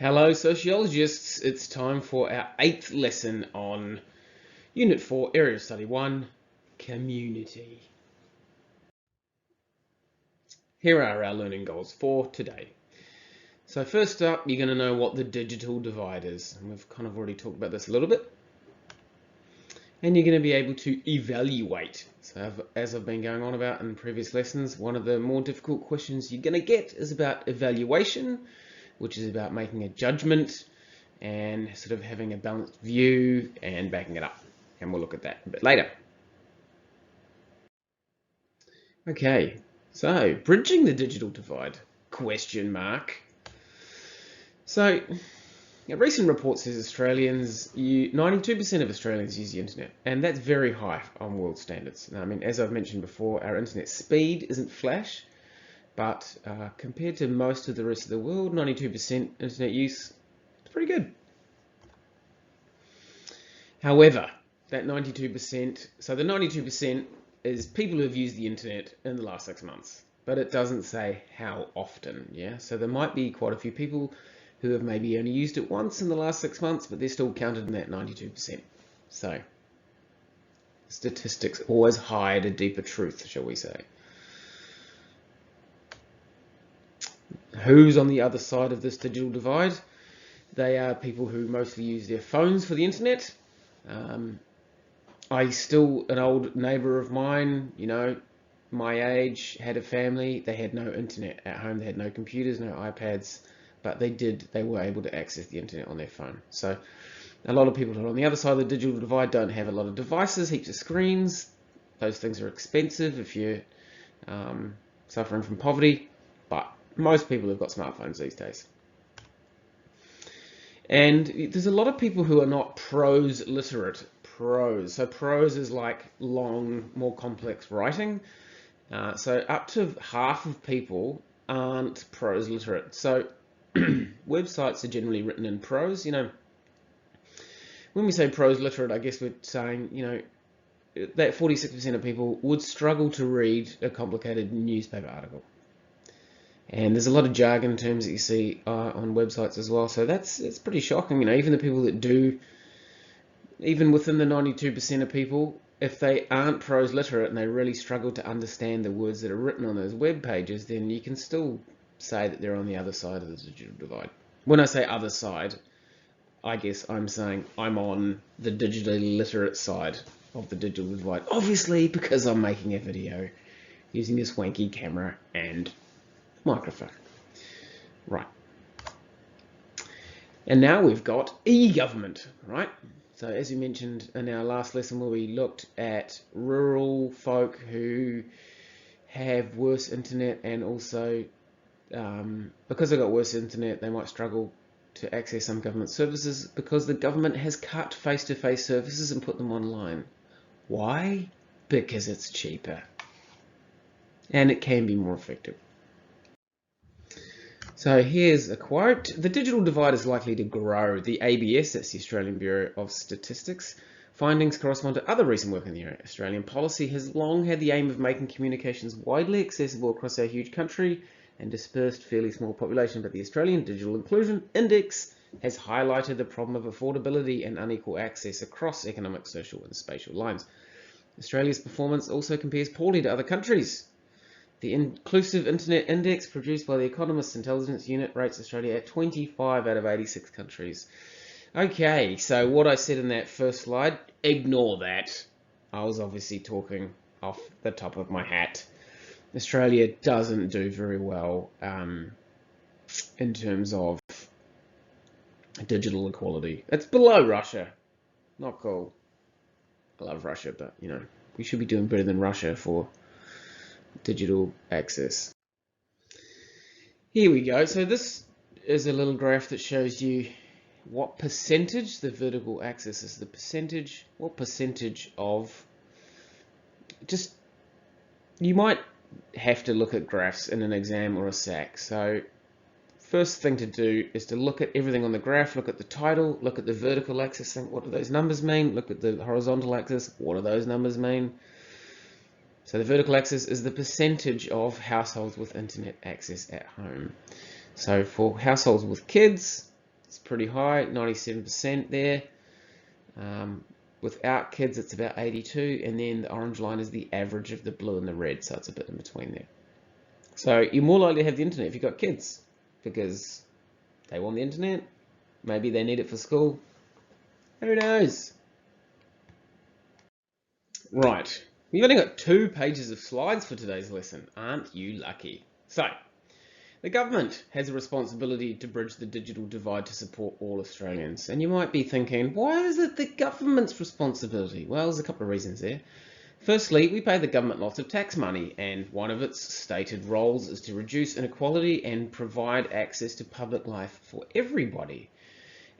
Hello sociologists, it's time for our 8th lesson on Unit 4, Area of Study 1, Community. Here are our learning goals for today. So first up, you're going to know what the digital divide is. And we've kind of already talked about this a little bit. And you're going to be able to evaluate. So as I've been going on about in previous lessons, one of the more difficult questions you're going to get is about evaluation, which is about making a judgment and sort of having a balanced view and backing it up. And we'll look at that a bit later. Okay, so bridging the digital divide, question mark. So a recent report says 92% of Australians use the internet, and that's very high on world standards. Now, I mean, as I've mentioned before, our internet speed isn't flash, but compared to most of the rest of the world, 92% internet use is pretty good. However, that 92%, so the 92% is people who have used the internet in the last 6 months, but it doesn't say how often, yeah? So there might be quite a few people who have maybe only used it once in the last 6 months, but they're still counted in that 92%. So statistics always hide a deeper truth, shall we say. Who's on the other side of this digital divide? They are people who mostly use their phones for the internet. An old neighbour of mine, my age, had a family. They had no internet at home. They had no computers, no iPads, but they were able to access the internet on their phone. So a lot of people who are on the other side of the digital divide don't have a lot of devices, heaps of screens. Those things are expensive if you're suffering from poverty, but most people have got smartphones these days. And there's a lot of people who are not prose literate. So prose is like long, more complex writing. So up to half of people aren't prose literate. So websites are generally written in prose. When we say prose literate, I guess we're saying, that 46% of people would struggle to read a complicated newspaper article. And there's a lot of jargon terms that you see on websites as well. So it's pretty shocking. Even the people that do, even within the 92% of people, if they aren't prose literate and they really struggle to understand the words that are written on those web pages, then you can still say that they're on the other side of the digital divide. When I say other side, I guess I'm saying I'm on the digitally literate side of the digital divide. Obviously, because I'm making a video using this wanky camera and microphone. Right. And now we've got e-government, right? So as you mentioned in our last lesson where we looked at rural folk who have worse internet, and also because they've got worse internet, they might struggle to access some government services because the government has cut face-to-face services and put them online. Why? Because it's cheaper. And it can be more effective. So here's a quote. The digital divide is likely to grow. The ABS, that's the Australian Bureau of Statistics, findings correspond to other recent work in the area. Australian policy has long had the aim of making communications widely accessible across our huge country and dispersed fairly small population, but the Australian Digital Inclusion Index has highlighted the problem of affordability and unequal access across economic, social and spatial lines. Australia's performance also compares poorly to other countries. The Inclusive Internet Index produced by the Economist Intelligence Unit rates Australia at 25 out of 86 countries. Okay, so what I said in that first slide, ignore that. I was obviously talking off the top of my hat. Australia doesn't do very well in terms of digital equality. It's below Russia. Not cool. I love Russia, but we should be doing better than Russia for digital access. Here we go. So this is a little graph that shows you what percentage, the vertical axis is the percentage, what percentage of, you might have to look at graphs in an exam or a SAC. So first thing to do is to look at everything on the graph, look at the title, look at the vertical axis, think what do those numbers mean, look at the horizontal axis, what do those numbers mean. So the vertical axis is the percentage of households with internet access at home. So for households with kids, It's pretty high, 97% there. Without kids, it's about 82, and then the orange line is the average of the blue and the red, so it's a bit in between there. So you're more likely to have the internet if you've got kids, because they want the internet. Maybe they need it for school. Who knows? Right, we've only got 2 pages of slides for today's lesson. Aren't you lucky? So, the government has a responsibility to bridge the digital divide to support all Australians. And you might be thinking, why is it the government's responsibility? Well, there's a couple of reasons there. Firstly, we pay the government lots of tax money, and one of its stated roles is to reduce inequality and provide access to public life for everybody.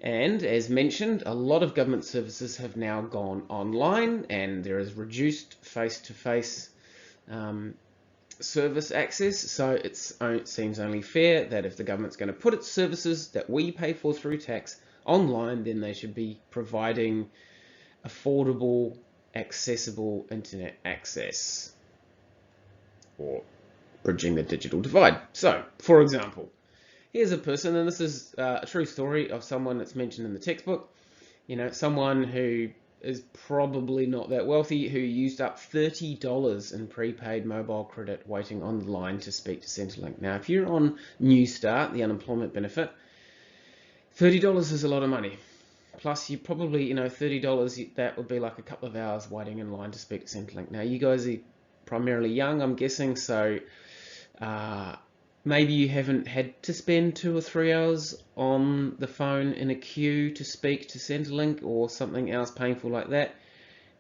And as mentioned, a lot of government services have now gone online, and there is reduced face-to-face service access, so it seems only fair that if the government's going to put its services that we pay for through tax online, then they should be providing affordable, accessible internet access, or bridging the digital divide. So, for example, here's a person, and this is a true story of someone that's mentioned in the textbook, someone who is probably not that wealthy, who used up $30 in prepaid mobile credit waiting on the line to speak to Centrelink. Now, if you're on New Start, the unemployment benefit, $30 is a lot of money. Plus, you probably, $30, that would be like a couple of hours waiting in line to speak to Centrelink. Now, you guys are primarily young, I'm guessing, so maybe you haven't had to spend 2 or 3 hours on the phone in a queue to speak to Centrelink or something else painful like that.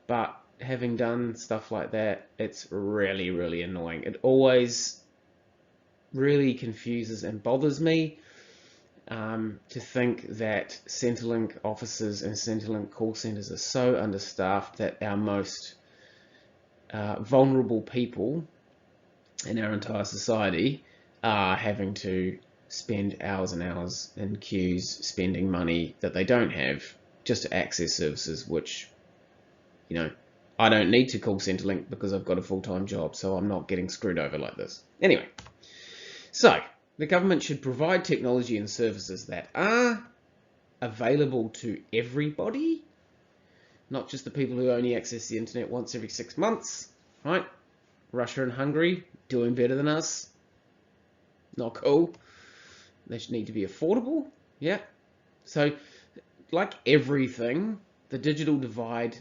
But having done stuff like that, it's really, really annoying. It always really confuses and bothers me to think that Centrelink offices and Centrelink call centres are so understaffed that our most vulnerable people in our entire society are having to spend hours and hours in queues, spending money that they don't have just to access services which, I don't need to call Centrelink because I've got a full-time job, so I'm not getting screwed over like this. Anyway, so the government should provide technology and services that are available to everybody, not just the people who only access the internet once every 6 months, right? Russia and Hungary doing better than us. Not cool. They should need to be affordable. Yeah. So, like everything, the digital divide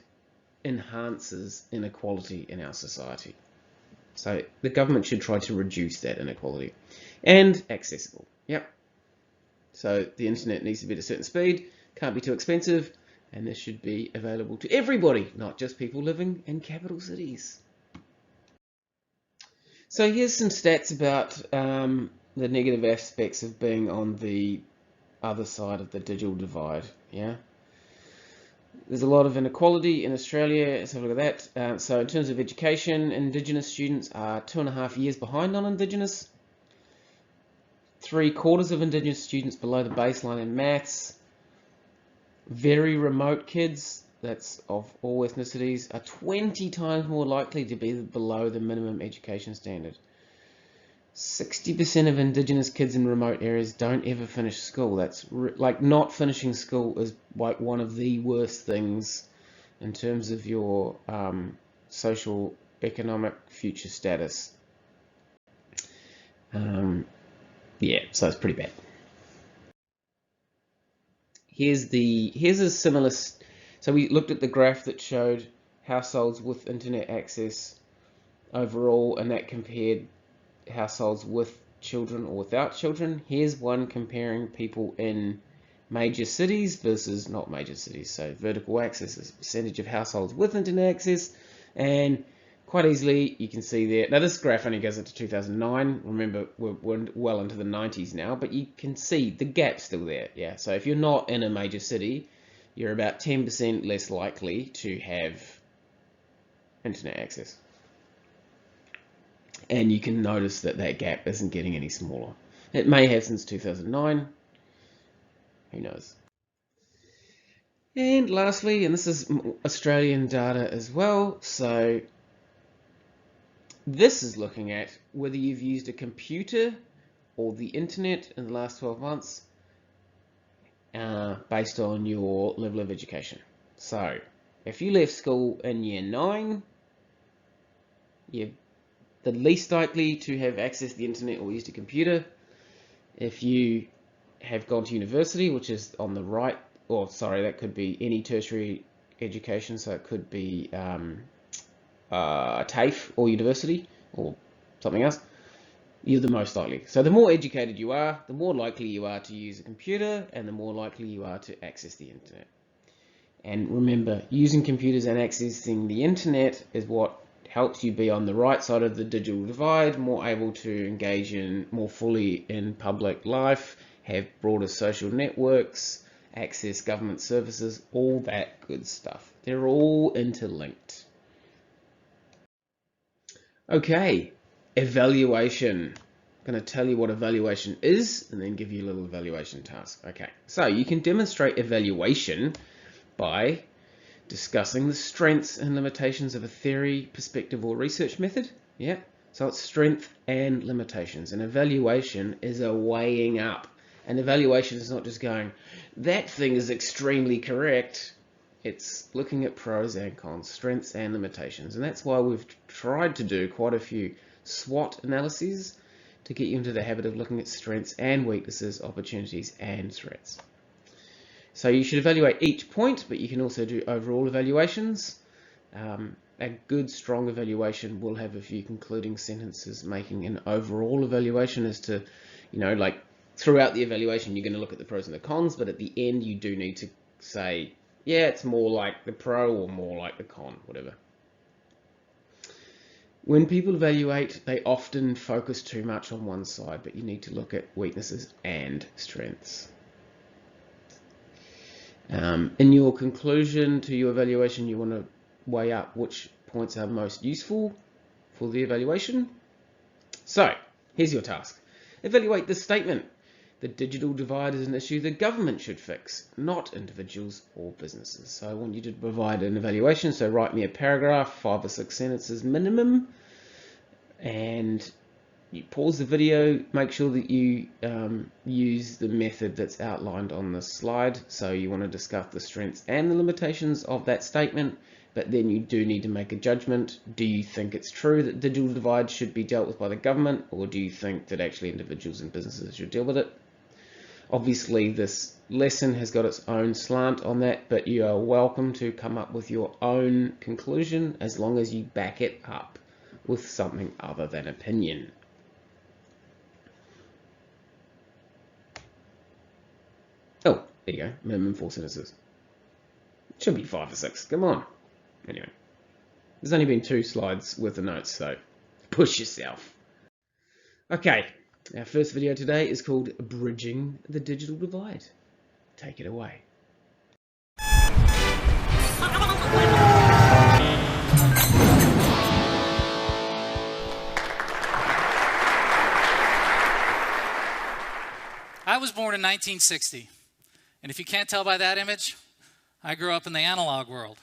enhances inequality in our society. So the government should try to reduce that inequality. And accessible. Yep. So the internet needs to be at a certain speed, can't be too expensive, and this should be available to everybody, not just people living in capital cities. So here's some stats about the negative aspects of being on the other side of the digital divide. Yeah, there's a lot of inequality in Australia. Let's have a look at that. So in terms of education, Indigenous students are 2.5 years behind non-Indigenous. 3/4 of Indigenous students below the baseline in maths. Very remote kids, that's of all ethnicities, are 20 times more likely to be below the minimum education standard. 60% of Indigenous kids in remote areas don't ever finish school. That's like not finishing school is like one of the worst things in terms of your social economic future status. Yeah, so it's pretty bad. Here's a similar. So we looked at the graph that showed households with internet access overall, and that compared households with children or without children. Here's one comparing people in major cities versus not major cities. So vertical axis is percentage of households with internet access, and quite easily you can see there. Now this graph only goes up to 2009. Remember, we're well into the 90s now, but you can see the gap still there. Yeah. So if you're not in a major city, you're about 10% less likely to have internet access. And you can notice that that gap isn't getting any smaller. It may have since 2009. Who knows? And lastly, and this is Australian data as well, so this is looking at whether you've used a computer or the internet in the last 12 months based on your level of education. So, if you left school in year 9, you're the least likely to have access to the internet or used a computer. If you have gone to university, which is on the right, or sorry, that could be any tertiary education, so it could be TAFE or university or something else, you're the most likely. So the more educated you are, the more likely you are to use a computer, and the more likely you are to access the internet. And remember, using computers and accessing the internet is what helps you be on the right side of the digital divide, more able to engage in more fully in public life, have broader social networks, access government services, all that good stuff. They're all interlinked. Okay, evaluation. I'm going to tell you what evaluation is and then give you a little evaluation task. Okay, so you can demonstrate evaluation by discussing the strengths and limitations of a theory, perspective, or research method. Yeah, so it's strength and limitations. And evaluation is a weighing up. And evaluation is not just going, that thing is extremely correct. It's looking at pros and cons, strengths and limitations. And that's why we've tried to do quite a few SWOT analyses to get you into the habit of looking at strengths and weaknesses, opportunities and threats. So you should evaluate each point, but you can also do overall evaluations. A good, strong evaluation will have a few concluding sentences making an overall evaluation as to, like throughout the evaluation, you're going to look at the pros and the cons, but at the end, you do need to say, yeah, it's more like the pro or more like the con, whatever. When people evaluate, they often focus too much on one side, but you need to look at weaknesses and strengths. In your conclusion to your evaluation, you want to weigh up which points are most useful for the evaluation. So, here's your task. Evaluate this statement. The digital divide is an issue the government should fix, not individuals or businesses. So I want you to provide an evaluation. So write me a paragraph, 5 or 6 sentences minimum, and you pause the video, make sure that you use the method that's outlined on the slide. So you want to discuss the strengths and the limitations of that statement, but then you do need to make a judgment. Do you think it's true that digital divide should be dealt with by the government, or do you think that actually individuals and businesses should deal with it? Obviously, this lesson has got its own slant on that, but you are welcome to come up with your own conclusion as long as you back it up with something other than opinion. Oh, there you go. Minimum 4 sentences. It should be 5 or 6. Come on. Anyway, there's only been 2 slides worth of notes, so push yourself. Okay, our first video today is called Bridging the Digital Divide. Take it away. I was born in 1960, and if you can't tell by that image, I grew up in the analog world.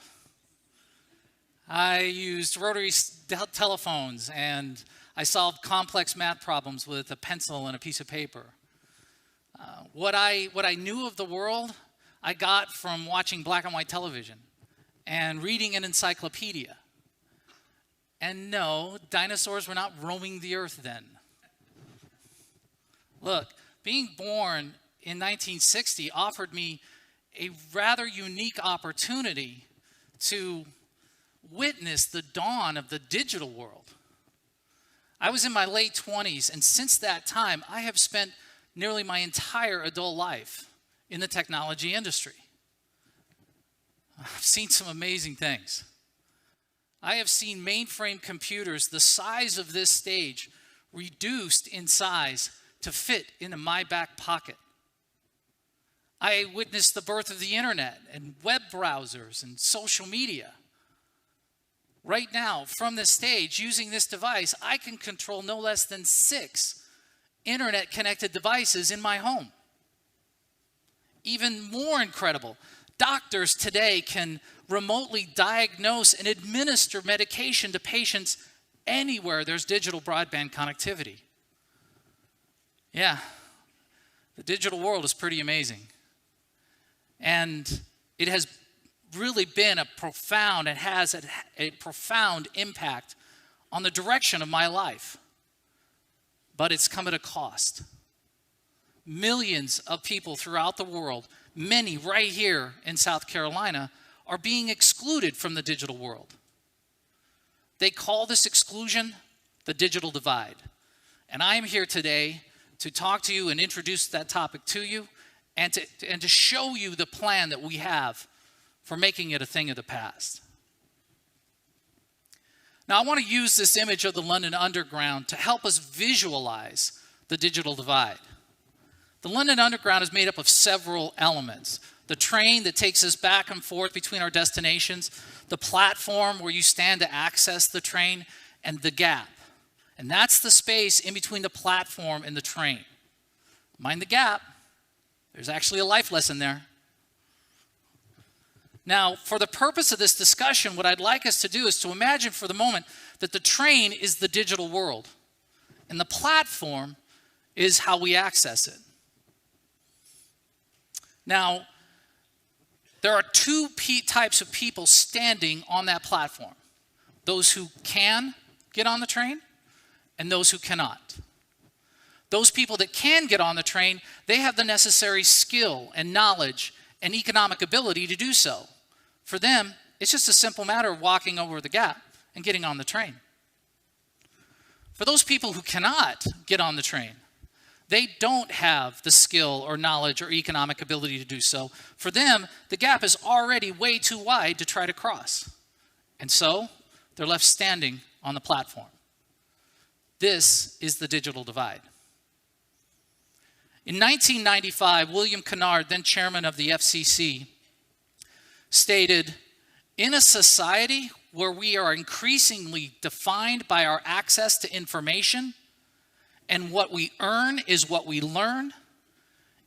I used rotary telephones, and I solved complex math problems with a pencil and a piece of paper. What I knew of the world, I got from watching black and white television and reading an encyclopedia. And no, dinosaurs were not roaming the earth then. Look, being born in 1960 offered me a rather unique opportunity to witness the dawn of the digital world. I was in my late 20s, and since that time, I have spent nearly my entire adult life in the technology industry. I've seen some amazing things. I have seen mainframe computers the size of this stage reduced in size to fit into my back pocket. I witnessed the birth of the internet and web browsers and social media. Right now, from this stage, using this device, I can control no less than 6 internet-connected devices in my home. Even more incredible, doctors today can remotely diagnose and administer medication to patients anywhere there's digital broadband connectivity. Yeah, the digital world is pretty amazing. And it has really been a profound, it has a profound impact on the direction of my life. But it's come at a cost. Millions of people throughout the world, many right here in South Carolina, are being excluded from the digital world. They call this exclusion the digital divide. And I am here today to talk to you and introduce that topic to you and to show you the plan that we have for making it a thing of the past. Now, I want to use this image of the London Underground to help us visualize the digital divide. The London Underground is made up of several elements. The train that takes us back and forth between our destinations, the platform where you stand to access the train, and the gap. And that's the space in between the platform and the train. Mind the gap. There's actually a life lesson there. Now, for the purpose of this discussion, what I'd like us to do is to imagine for the moment that the train is the digital world, and the platform is how we access it. Now, there are two types of people standing on that platform. Those who can get on the train and those who cannot. Those people that can get on the train, they have the necessary skill and knowledge and economic ability to do so. For them, it's just a simple matter of walking over the gap and getting on the train. For those people who cannot get on the train, they don't have the skill or knowledge or economic ability to do so. For them, the gap is already way too wide to try to cross. And so, they're left standing on the platform. This is the digital divide. In 1995, William Kennard, then chairman of the FCC, stated, "In a society where we are increasingly defined by our access to information, and what we earn is what we learn,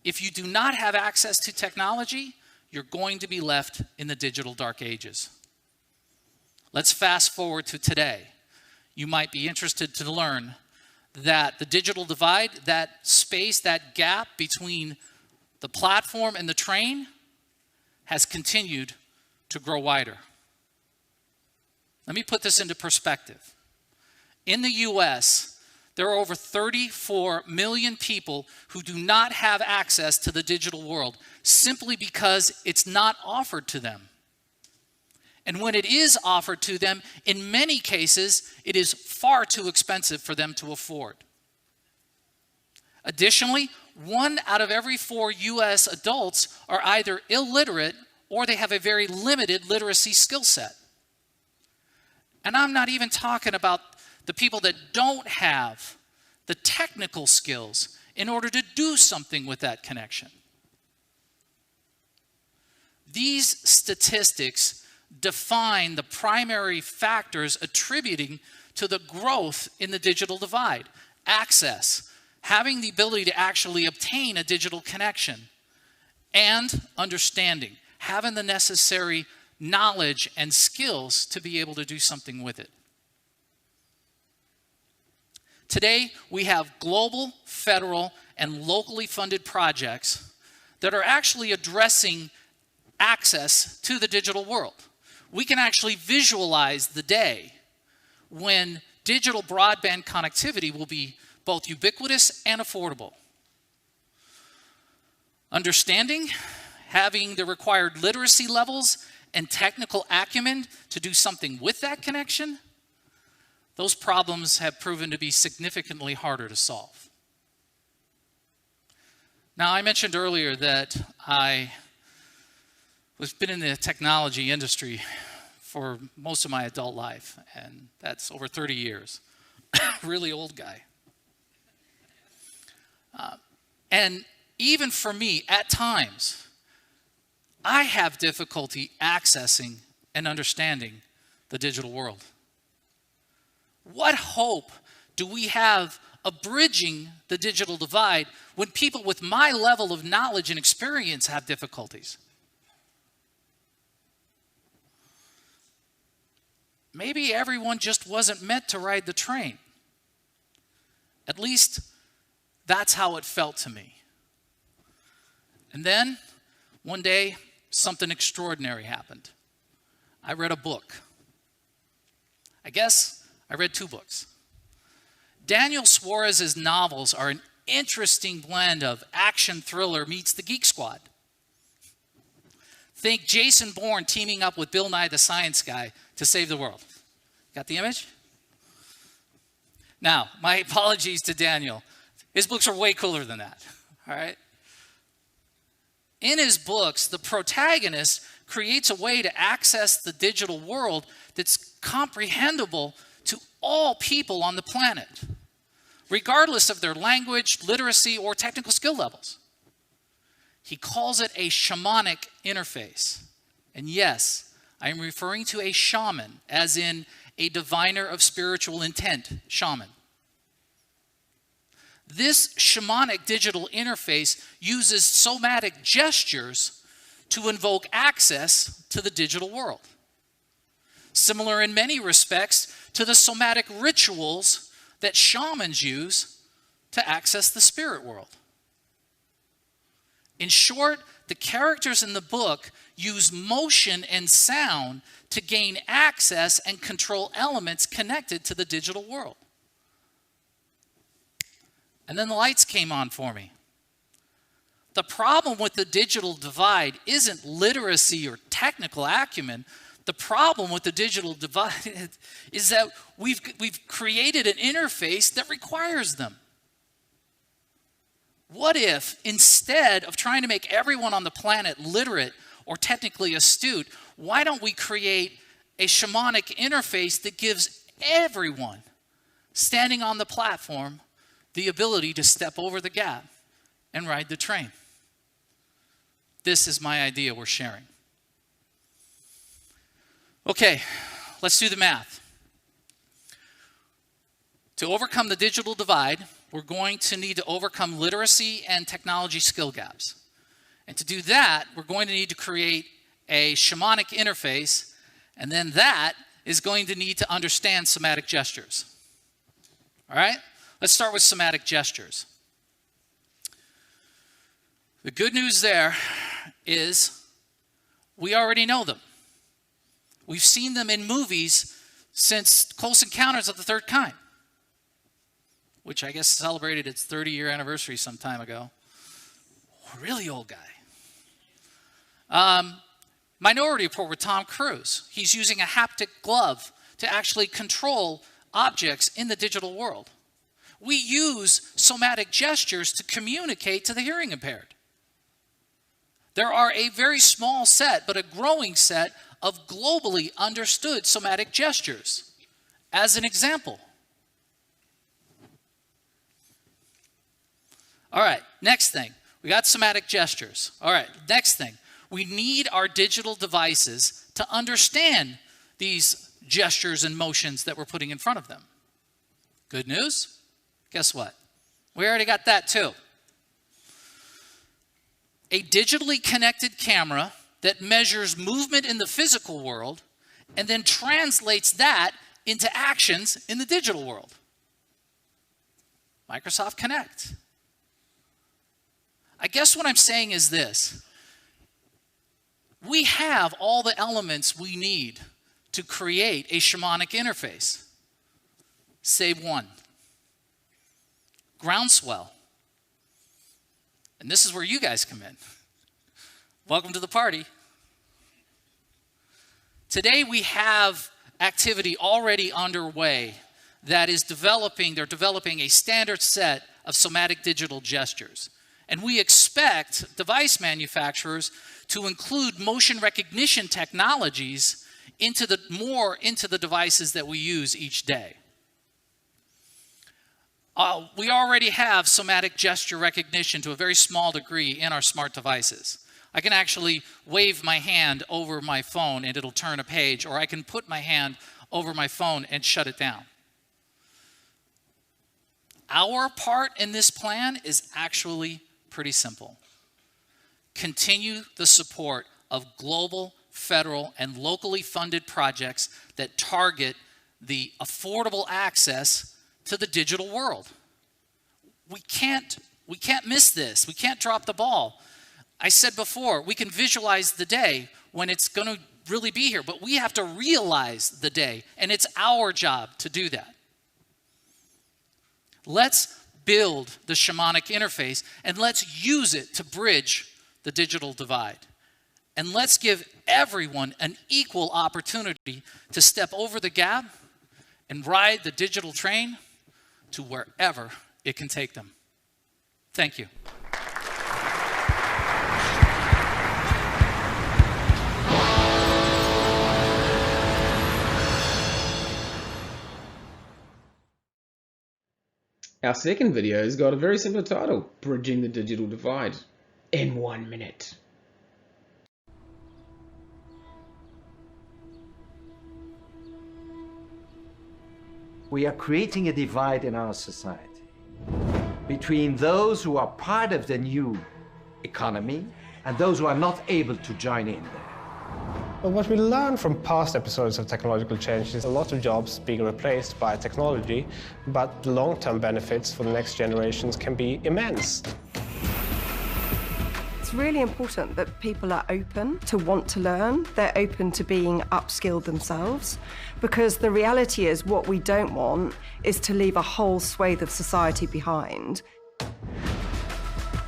if you do not have access to technology, you're going to be left in the digital dark ages." Let's fast forward to today. You might be interested to learn that the digital divide, that space, that gap between the platform and the train, has continued to grow wider. Let me put this into perspective. In the US, there are over 34 million people who do not have access to the digital world simply because it's not offered to them. And when it is offered to them, in many cases, it is far too expensive for them to afford. Additionally, 1 out of every 4 US adults are either illiterate or they have a very limited literacy skill set. And I'm not even talking about the people that don't have the technical skills in order to do something with that connection. These statistics define the primary factors attributing to the growth in the digital divide. Access, having the ability to actually obtain a digital connection, and understanding, having the necessary knowledge and skills to be able to do something with it. Today, we have global, federal, and locally funded projects that are actually addressing access to the digital world. We can actually visualize the day when digital broadband connectivity will be both ubiquitous and affordable. Understanding, having the required literacy levels and technical acumen to do something with that connection, those problems have proven to be significantly harder to solve. Now, I mentioned earlier that I have been in the technology industry for most of my adult life, and that's over 30 years. Really old guy. And even for me, at times, I have difficulty accessing and understanding the digital world. What hope do we have of bridging the digital divide when people with my level of knowledge and experience have difficulties? Maybe everyone just wasn't meant to ride the train. At least that's how it felt to me. And then, one day, something extraordinary happened. I read a book. I guess I read 2 books. Daniel Suarez's novels are an interesting blend of action thriller meets the Geek Squad. Think Jason Bourne teaming up with Bill Nye the Science Guy to save the world. Got the image? Now, my apologies to Daniel. His books are way cooler than that, all right? In his books, the protagonist creates a way to access the digital world that's comprehensible to all people on the planet, regardless of their language, literacy, or technical skill levels. He calls it a shamanic interface. And yes, I am referring to a shaman, as in a diviner of spiritual intent, shaman. This shamanic digital interface uses somatic gestures to invoke access to the digital world. Similar in many respects to the somatic rituals that shamans use to access the spirit world. In short, the characters in the book use motion and sound to gain access and control elements connected to the digital world. And then the lights came on for me. The problem with the digital divide isn't literacy or technical acumen. The problem with the digital divide is that we've created an interface that requires them. What if, instead of trying to make everyone on the planet literate or technically astute, why don't we create a shamanic interface that gives everyone standing on the platform the ability to step over the gap and ride the train? This is my idea we're sharing. Okay, let's do the math. To overcome the digital divide, we're going to need to overcome literacy and technology skill gaps. And to do that, we're going to need to create a shamanic interface, and then that is going to need to understand somatic gestures. All right? Let's start with somatic gestures. The good news there is we already know them. We've seen them in movies since Close Encounters of the Third Kind, which I guess celebrated its 30-year anniversary some time ago. A really old guy. Minority Report with Tom Cruise. He's using a haptic glove to actually control objects in the digital world. We use somatic gestures to communicate to the hearing impaired. There are a very small set, but a growing set, of globally understood somatic gestures. As an example. All right, next thing. We got somatic gestures. All right, next thing. We need our digital devices to understand these gestures and motions that we're putting in front of them. Good news? Guess what? We already got that too. A digitally connected camera that measures movement in the physical world and then translates that into actions in the digital world. Microsoft Connect. I guess what I'm saying is this. We have all the elements we need to create a shamanic interface. Save one. Groundswell. And this is where you guys come in. Welcome to the party. Today we have activity already underway that is they're developing a standard set of somatic digital gestures. And we expect device manufacturers to include motion recognition technologies into the devices that we use each day. We already have somatic gesture recognition to a very small degree in our smart devices. I can actually wave my hand over my phone and it'll turn a page, or I can put my hand over my phone and shut it down. Our part in this plan is actually pretty simple. Continue the support of global, federal, and locally funded projects that target the affordable access to the digital world. We can't miss this. We can't drop the ball. I said before, we can visualize the day when it's going to really be here, but we have to realize the day, and it's our job to do that. Let's build the shamanic interface, and let's use it to bridge the digital divide. And let's give everyone an equal opportunity to step over the gap and ride the digital train to wherever it can take them. Thank you. Our second video has got a very similar title, Bridging the Digital Divide, in 1 minute. We are creating a divide in our society between those who are part of the new economy and those who are not able to join in there. But what we learned from past episodes of technological change is a lot of jobs being replaced by technology, but the long-term benefits for the next generations can be immense. It's really important that people are open to want to learn. They're open to being upskilled themselves, because the reality is what we don't want is to leave a whole swathe of society behind.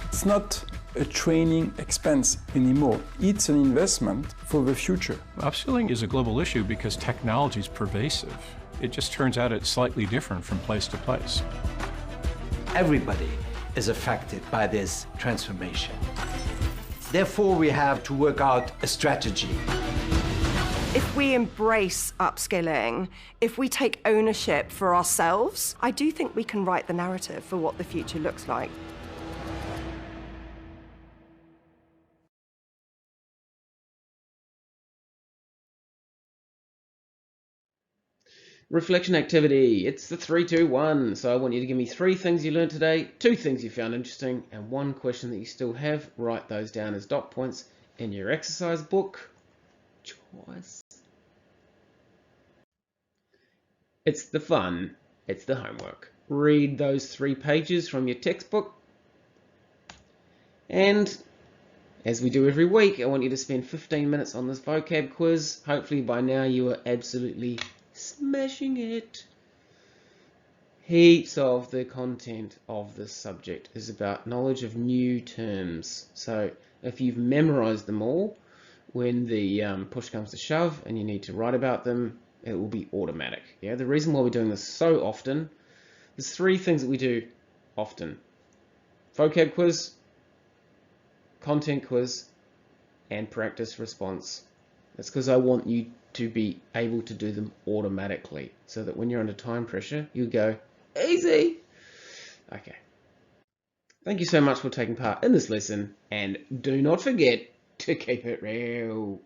It's not a training expense anymore. It's an investment for the future. Upskilling is a global issue because technology is pervasive. It just turns out it's slightly different from place to place. Everybody is affected by this transformation. Therefore, we have to work out a strategy. If we embrace upskilling, if we take ownership for ourselves, I do think we can write the narrative for what the future looks like. Reflection activity. It's the 3, 2, 1. So I want you to give me 3 things you learned today, 2 things you found interesting, and 1 question that you still have. Write those down as dot points in your exercise book. Choice. It's the fun. It's the homework. Read those 3 pages from your textbook. And as we do every week, I want you to spend 15 minutes on this vocab quiz. Hopefully by now you are absolutely smashing it. Heaps of the content of this subject is about knowledge of new terms. So if you've memorized them all, when the push comes to shove and you need to write about them, it will be automatic. Yeah, the reason why we're doing this so often, there's 3 things that we do often: vocab quiz, content quiz, and practice response. That's because I want you to be able to do them automatically, so that when you're under time pressure, you go, easy. Okay. Thank you so much for taking part in this lesson, and do not forget to keep it real.